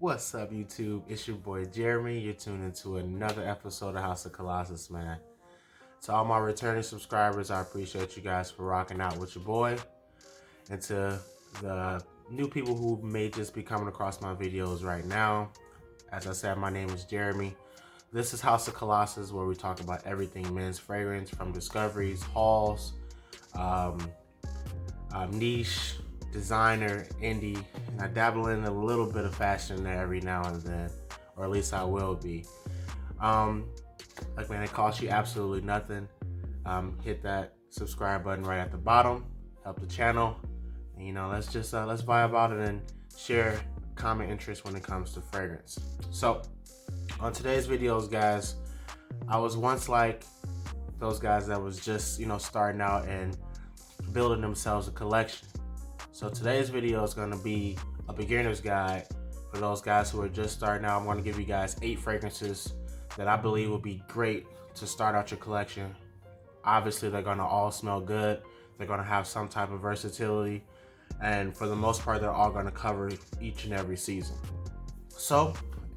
What's up, YouTube? It's your boy Jeremy. You're tuned into another episode of House of Kollasus, man. To all my returning subscribers, I appreciate you guys for rocking out with your boy. And to the new people who may just be coming across my videos right now, as I said, my name is Jeremy. This is House of Kollasus, where we talk about everything men's fragrance, from discoveries, hauls, niche, designer, indie, and I dabble in a little bit of fashion there every now and then, or at least I will be. Like, man, it costs you absolutely nothing. Hit that subscribe button right at the bottom, help the channel, and let's vibe about it and share common interest when it comes to fragrance. So on today's videos, guys, I was once like those guys that was just starting out and building themselves a collection. So today's video is going to be a beginner's guide for those guys who are just starting out. I'm going to give you guys 8 fragrances that I believe will be great to start out your collection. Obviously, they're going to all smell good. They're going to have some type of versatility. And for the most part, they're all going to cover each and every season. So,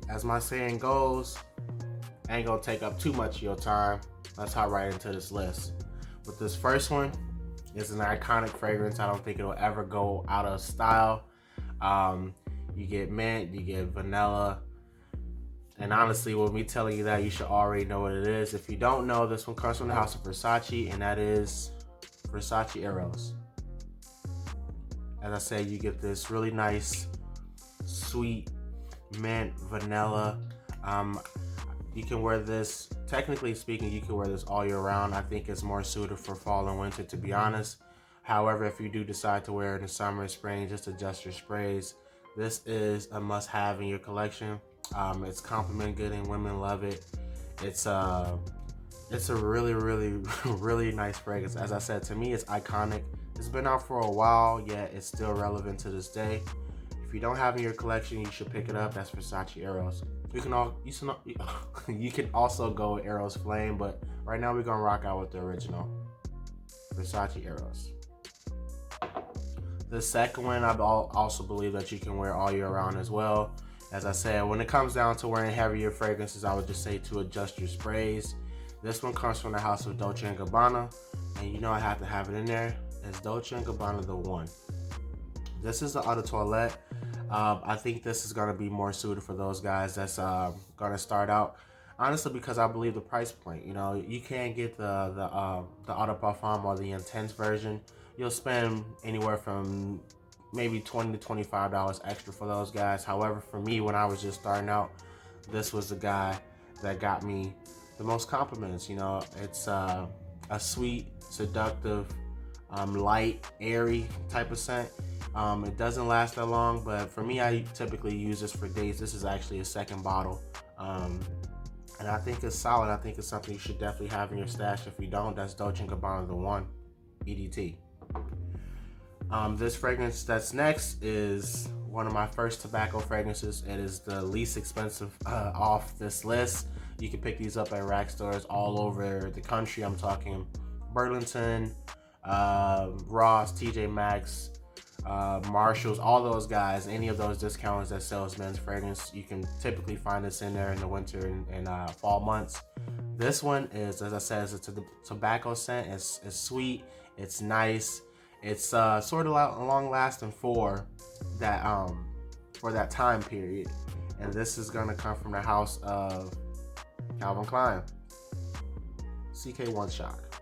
as my saying goes, I ain't going to take up too much of your time. Let's hop right into this list. With this first one, it's an iconic fragrance. I don't think it'll ever go out of style. You get mint, you get vanilla. And honestly, with me telling you that, you should already know what it is. If you don't know, this one comes from the house of Versace, and that is Versace Arrows. As I said, you get this really nice, sweet mint, vanilla. You can wear this, technically speaking, you can wear this all year round. I think it's more suited for fall and winter, to be honest. However, if you do decide to wear it in the summer and spring, just adjust your sprays. This is a must-have in your collection. It's compliment good and women love it. It's a really, really, really nice fragrance. As I said, to me, it's iconic. It's been out for a while, yet it's still relevant to this day. If you don't have it in your collection, you should pick it up. That's Versace Arrows. You can also go with Arrows Flame, but right now we're gonna rock out with the original Versace Arrows. The second one, I also believe that you can wear all year round as well. As I said, when it comes down to wearing heavier fragrances, I would just say to adjust your sprays. This one comes from the house of Dolce Gabbana, and I have to have it in there. It's Dolce Gabbana the One. This is the Eau de Toilette. I think this is gonna be more suited for those guys that's gonna start out. Honestly, because I believe the price point. You can't get the Eau de Parfum or the intense version. You'll spend anywhere from maybe $20 to $25 extra for those guys. However, for me, when I was just starting out, this was the guy that got me the most compliments. It's a sweet, seductive, light, airy type of scent. It doesn't last that long, but for me, I typically use this for days. This is actually a second bottle, and I think it's solid. I think it's something you should definitely have in your stash. If you don't, that's Dolce Gabbana the One, EDT. This fragrance that's next is one of my first tobacco fragrances. It is the least expensive off this list. You can pick these up at rack stores all over the country. I'm talking Burlington, Ross, TJ Maxx, Marshalls, all those guys. Any of those discounters that sells men's fragrance, you can typically find this in there in the winter and fall months. This one is, as I said, it's a tobacco scent. It's sweet, it's nice, it's sort of long lasting for that time period. And this is gonna come from the house of Klein, CK1 Shock.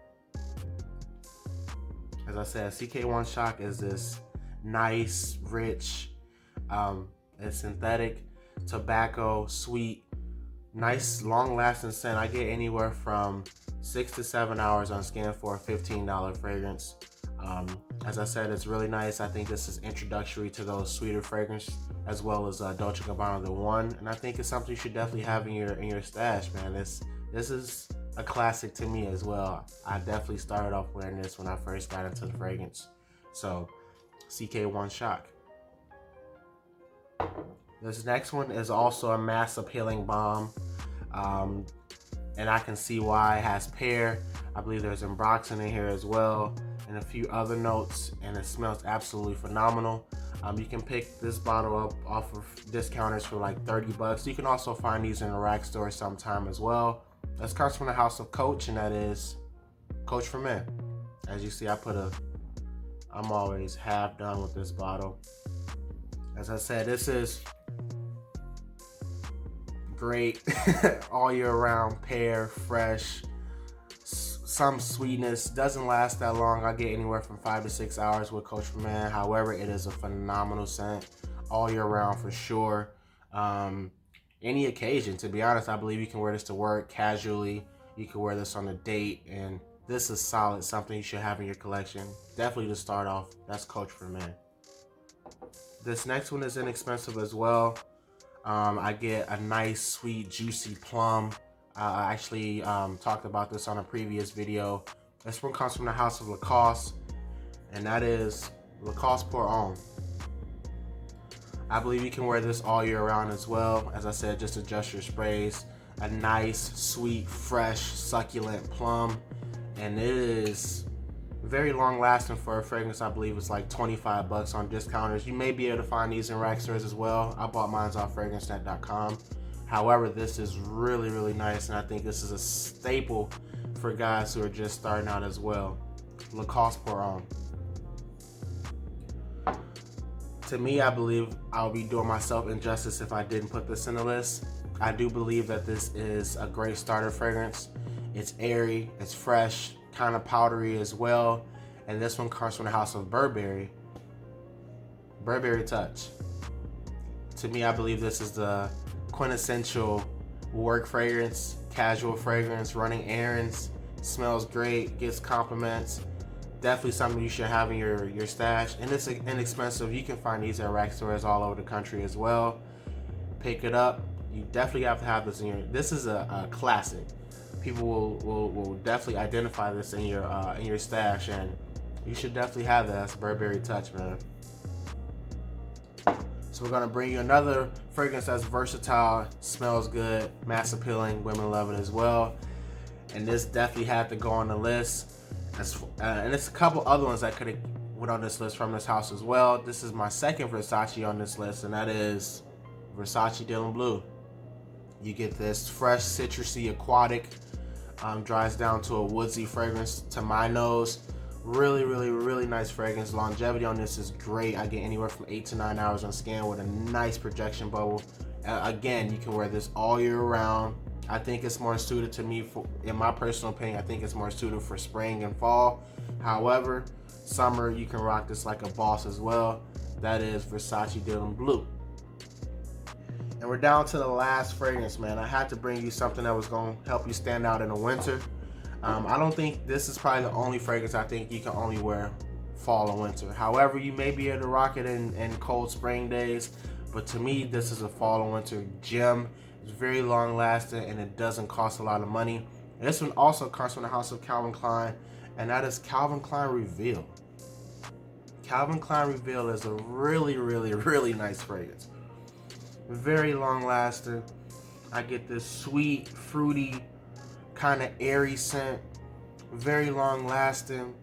As I said, CK1 Shock is this nice, rich, it's synthetic, tobacco, sweet, nice, long-lasting scent. I get anywhere from 6 to 7 hours on scan for a $15 fragrance. As I said, it's really nice. I think this is introductory to those sweeter fragrances, as well as Dolce Gabbana the One, and I think it's something you should definitely have in your stash, man. This is a classic to me as well. I definitely started off wearing this when I first got into the fragrance. So, CK1 Shock. This next one is also a mass appealing bomb, and I can see why. It has pear. I believe there's ambroxan in here as well, and a few other notes, and it smells absolutely phenomenal. You can pick this bottle up off of discounters for like 30 bucks. You can also find these in a rack store sometime as well. This comes from the House of Coach, and that is Coach for Men. As you see, I'm always half done with this bottle. As I said, this is great all year round, pear, fresh, some sweetness, doesn't last that long. I get anywhere from 5 to 6 hours with Coach for Men. However, it is a phenomenal scent all year round for sure. Any occasion, to be honest, I believe you can wear this to work casually. You can wear this on a date, and this is solid, something you should have in your collection. Definitely to start off, that's Coach for Men. This next one is inexpensive as well. I get a nice, sweet, juicy plum. I actually talked about this on a previous video. This one comes from the House of Lacoste, and that is Lacoste Pour Homme. I believe you can wear this all year round as well. As I said, just adjust your sprays. A nice, sweet, fresh, succulent plum, and it is very long lasting for a fragrance. I believe it's like 25 bucks on discounters. You may be able to find these in rack stores as well. I bought mine off fragrancenet.com. However, this is really, really nice, and I think this is a staple for guys who are just starting out as well. Lacoste Pour Homme. To me, I believe I'll be doing myself injustice if I didn't put this in the list. I do believe that this is a great starter fragrance. It's airy, it's fresh, kind of powdery as well. And this one comes from the House of Burberry Touch. To me, I believe this is the quintessential work fragrance, casual fragrance, running errands. Smells great, gets compliments. Definitely something you should have in your stash, and it's inexpensive. You can find these at rack stores all over the country as well. Pick it up. You definitely have to have this in your. This is a classic. People will definitely identify this in your stash, and you should definitely have that. That's Burberry Touch, man. So we're gonna bring you another fragrance that's versatile, smells good, mass appealing. Women love it as well, and this definitely had to go on the list. And it's a couple other ones that could have went on this list from this house as well. This is my second Versace on this list, and that is Versace Dylan Blue. You get this fresh, citrusy, aquatic, dries down to a woodsy fragrance to my nose. Really, really, really nice fragrance. Longevity on this is great. I get anywhere from 8 to 9 hours on skin with a nice projection bubble. Again, you can wear this all year round. I think it's more suited to me, in my personal opinion, I think it's more suited for spring and fall. However, summer, you can rock this like a boss as well. That is Versace Dylan Blue. And we're down to the last fragrance, man. I had to bring you something that was going to help you stand out in the winter. I don't think this is probably the only fragrance I think you can only wear fall and winter. However, you may be able to rock it in cold spring days, but to me, this is a fall and winter gem. It's very long lasting, and it doesn't cost a lot of money. And this one also comes from the House of Calvin Klein, and that is Calvin Klein Reveal. Calvin Klein Reveal is a really, really, really nice fragrance. Very long lasting. I get this sweet, fruity, kind of airy scent. Very long lasting.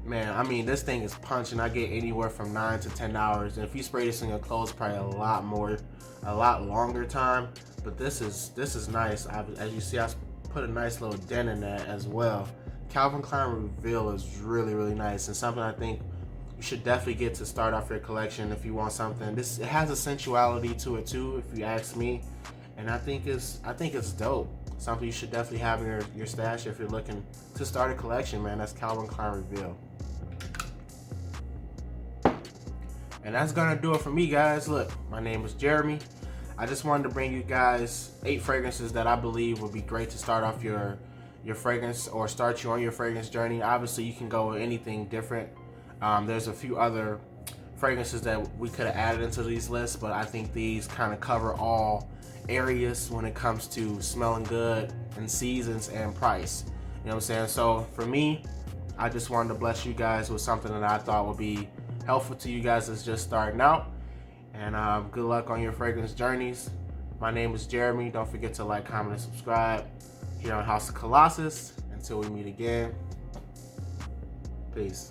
Man, I mean, this thing is punching. I get anywhere from 9 to 10 hours. And if you spray this in your clothes, probably a lot longer time. But this is nice. As you see, I put a nice little dent in that as well. Calvin Klein Reveal is really, really nice, and something I think you should definitely get to start off your collection if you want something. It has a sensuality to it too, if you ask me, and I think it's dope. Something you should definitely have in your stash if you're looking to start a collection, man. That's Calvin Klein Reveal. And that's gonna do it for me, guys. Look, my name is Jeremy. I just wanted to bring you guys 8 fragrances that I believe would be great to start off your fragrance, or start you on your fragrance journey. Obviously, you can go with anything different. There's a few other fragrances that we could have added into these lists, but I think these kind of cover all areas when it comes to smelling good and seasons and price. You know what I'm saying? So for me, I just wanted to bless you guys with something that I thought would be helpful to you guys that's just starting out. And good luck on your fragrance journeys. My name is Jeremy. Don't forget to like, comment, and subscribe here on House of Kollasus. Until we meet again, peace.